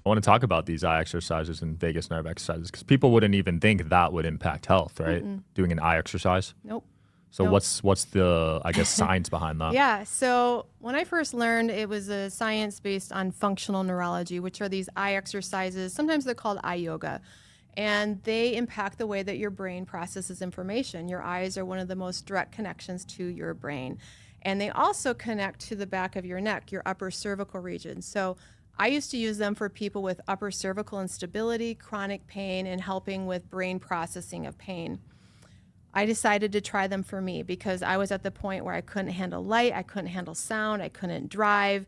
I want to talk about these eye exercises and vagus nerve exercises because people wouldn't even think that would impact health, right? Mm-mm. Doing an eye exercise. Nope. So Nope. what's the, I guess, science behind that? Yeah. So when I first learned, it was a science based on functional neurology, which are these eye exercises. Sometimes they're called eye yoga. And they impact the way that your brain processes information. Your eyes are one of the most direct connections to your brain. And they also connect to the back of your neck, your upper cervical region. So I used to use them for people with upper cervical instability, chronic pain, and helping with brain processing of pain. I decided to try them for me because I was at the point where I couldn't handle light, I couldn't handle sound, I couldn't drive.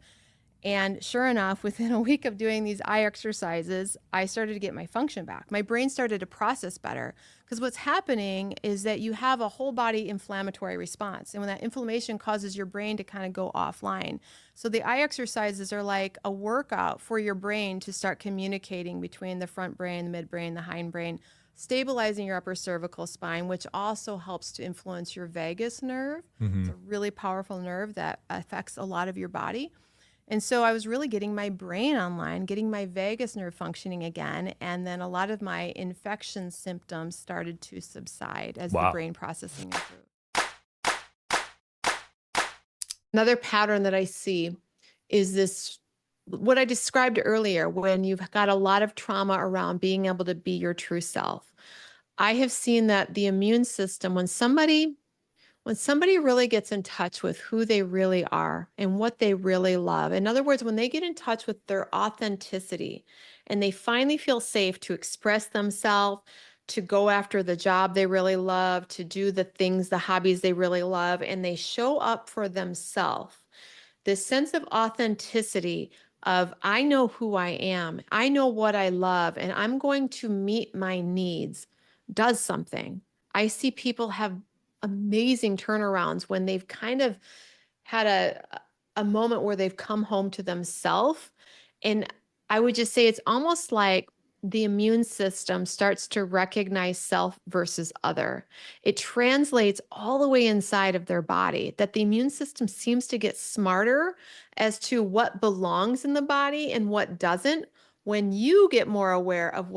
And sure enough, within a week of doing these eye exercises, I started to get my function back. My brain started to process better because what's happening is that you have a whole body inflammatory response. And when that inflammation causes your brain to kind of go offline. So the eye exercises are like a workout for your brain to start communicating between the front brain, the midbrain, the hindbrain, stabilizing your upper cervical spine, which also helps to influence your vagus nerve. Hmm. It's a really powerful nerve that affects a lot of your body. And so I was really getting my brain online, getting my vagus nerve functioning again. And then a lot of my infection symptoms started to subside as the Wow. brain processing improved. Another pattern that I see is this, what I described earlier, when you've got a lot of trauma around being able to be your true self. I have seen that the immune system, when somebody really gets in touch with who they really are and what they really love, in other words, when they get in touch with their authenticity and they finally feel safe to express themselves, to go after the job they really love, to do the things, the hobbies they really love, and they show up for themselves, this sense of authenticity of, I know who I am, I know what I love, and I'm going to meet my needs, does something. I see people have amazing turnarounds when they've kind of had a moment where they've come home to themselves. And I would just say it's almost like the immune system starts to recognize self versus other. It translates all the way inside of their body that the immune system seems to get smarter as to what belongs in the body and what doesn't when you get more aware of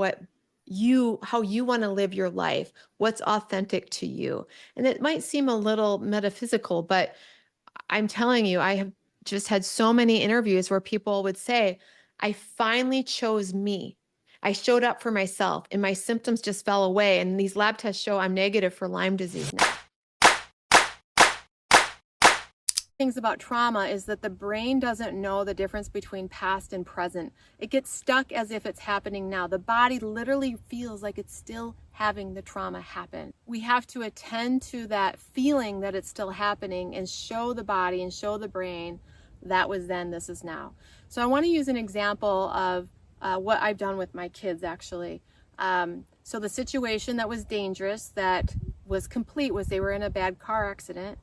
how you want to live your life, what's authentic to you. And it might seem a little metaphysical, but I'm telling you, I have just had so many interviews where people would say, I finally chose me. I showed up for myself and my symptoms just fell away. And these lab tests show I'm negative for Lyme disease now. Things about trauma is that the brain doesn't know the difference between past and present. It gets stuck as if it's happening now. The body literally feels like it's still having the trauma happen. We have to attend to that feeling that it's still happening and show the body and show the brain that was then, this is now. So I want to use an example of what I've done with my kids actually. So the situation that was dangerous, that was complete, was they were in a bad car accident.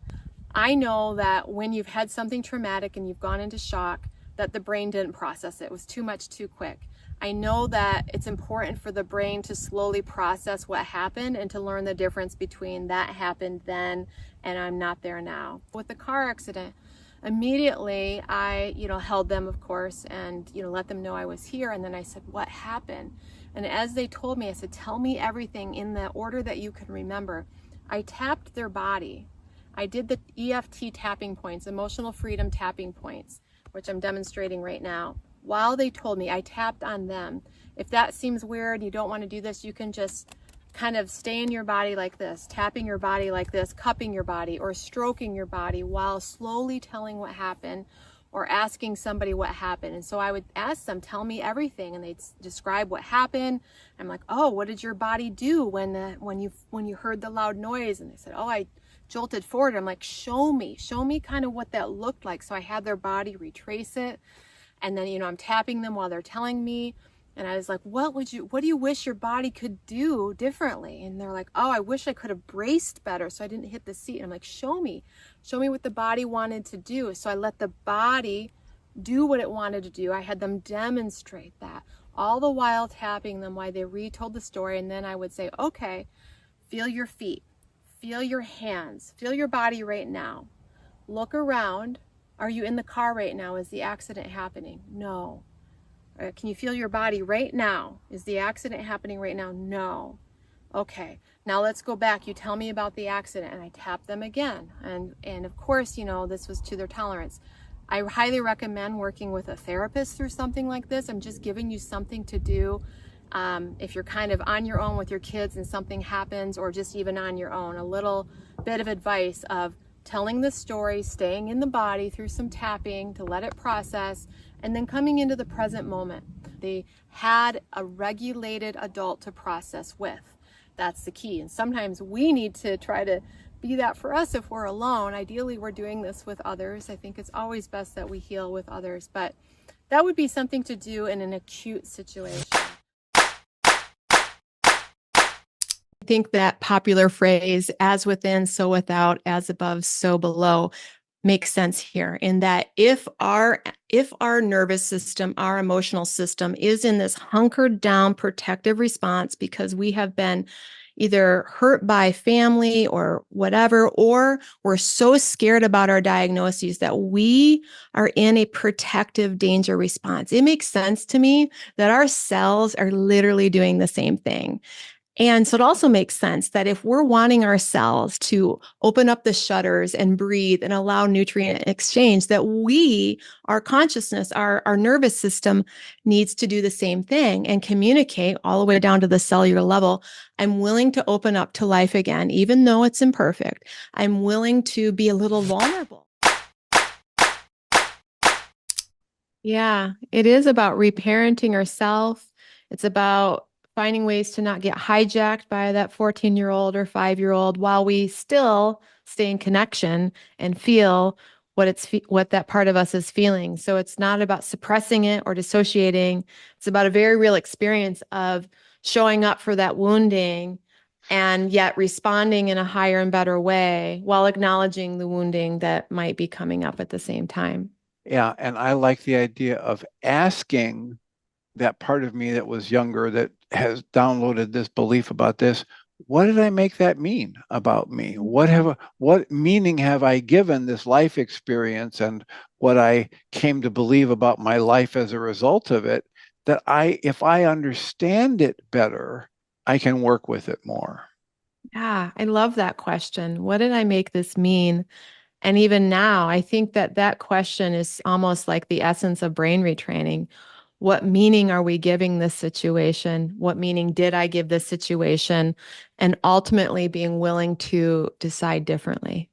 I know that when you've had something traumatic and you've gone into shock, that the brain didn't process it. It was too much too quick. I know that it's important for the brain to slowly process what happened and to learn the difference between that happened then and I'm not there now. With the car accident, immediately I, held them, of course, and, let them know I was here. And then I said, what happened? And as they told me, I said, tell me everything in the order that you can remember. I tapped their body. I did the EFT tapping points, emotional freedom tapping points, which I'm demonstrating right now. While they told me, I tapped on them. If that seems weird, you don't want to do this, you can just kind of stay in your body like this, tapping your body like this, cupping your body or stroking your body while slowly telling what happened or asking somebody what happened. And so I would ask them, tell me everything, and they'd describe what happened. I'm like, oh, what did your body do when you heard the loud noise? And they said, oh, I jolted forward. I'm like, show me kind of what that looked like. So I had their body retrace it. And then, I'm tapping them while they're telling me. And I was like, what do you wish your body could do differently? And they're like, oh, I wish I could have braced better so I didn't hit the seat. And I'm like, show me what the body wanted to do. So I let the body do what it wanted to do. I had them demonstrate that, all the while tapping them while they retold the story. And then I would say, okay, feel your feet. Feel your hands, feel your body right now. Look around. Are you in the car right now? Is the accident happening? No. Can you feel your body right now? Is the accident happening right now? No. Okay, now let's go back. You tell me about the accident, and I tap them again. And of course, this was to their tolerance. I highly recommend working with a therapist through something like this. I'm just giving you something to do. If you're kind of on your own with your kids and something happens, or just even on your own, a little bit of advice of telling the story, staying in the body through some tapping to let it process, and then coming into the present moment. They had a regulated adult to process with. That's the key. And sometimes we need to try to be that for us if we're alone. Ideally, we're doing this with others. I think it's always best that we heal with others, but that would be something to do in an acute situation. I think that popular phrase, as within, so without, as above, so below, makes sense here, in that if our nervous system, our emotional system is in this hunkered down protective response because we have been either hurt by family or whatever, or we're so scared about our diagnoses that we are in a protective danger response. It makes sense to me that our cells are literally doing the same thing. And so it also makes sense that if we're wanting our cells to open up the shutters and breathe and allow nutrient exchange, that our consciousness, our nervous system needs to do the same thing and communicate all the way down to the cellular level. I'm willing to open up to life again, even though it's imperfect. I'm willing to be a little vulnerable. Yeah, it is about reparenting ourselves. It's about finding ways to not get hijacked by that 14-year-old or 5-year-old while we still stay in connection and feel what that part of us is feeling. So it's not about suppressing it or dissociating. It's about a very real experience of showing up for that wounding and yet responding in a higher and better way while acknowledging the wounding that might be coming up at the same time. Yeah, and I like the idea of asking that part of me that was younger that has downloaded this belief about this. What did I make that mean about me? What meaning have I given this life experience and what I came to believe about my life as a result of it, that if I understand it better, I can work with it more. Yeah, I love that question. What did I make this mean? And even now, I think that question is almost like the essence of brain retraining. What meaning are we giving this situation? What meaning did I give this situation? And ultimately being willing to decide differently.